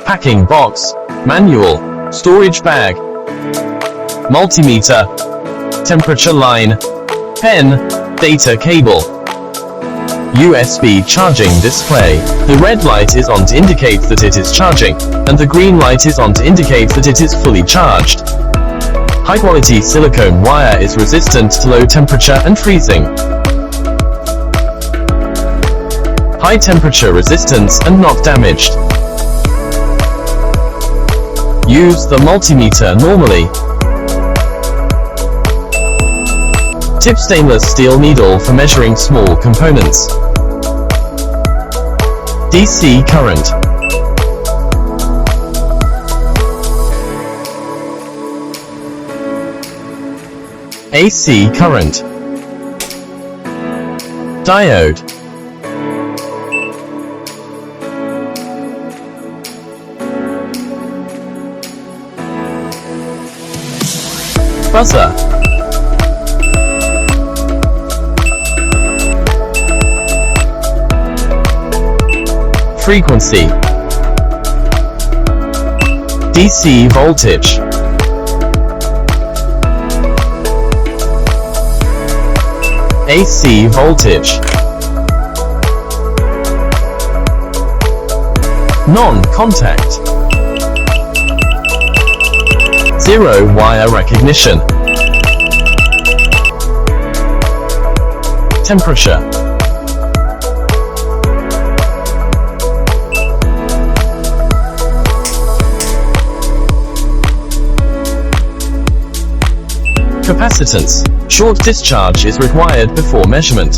packing box, manual, storage bag, multimeter, temperature line, pen, data cable, USB charging display. The red light is on to indicate that it is charging, and the green light is on to indicate that it is fully charged. High-quality silicone wire is resistant to low temperature and freezing. High temperature resistance and not damaged. Use the multimeter normally. Tip stainless steel needle for measuring small components. DC current. AC current. Diode. Buzzer. Frequency. DC voltage. AC voltage. Non-contact. Zero wire recognition. Temperature. Capacitance. Short discharge is required before measurement.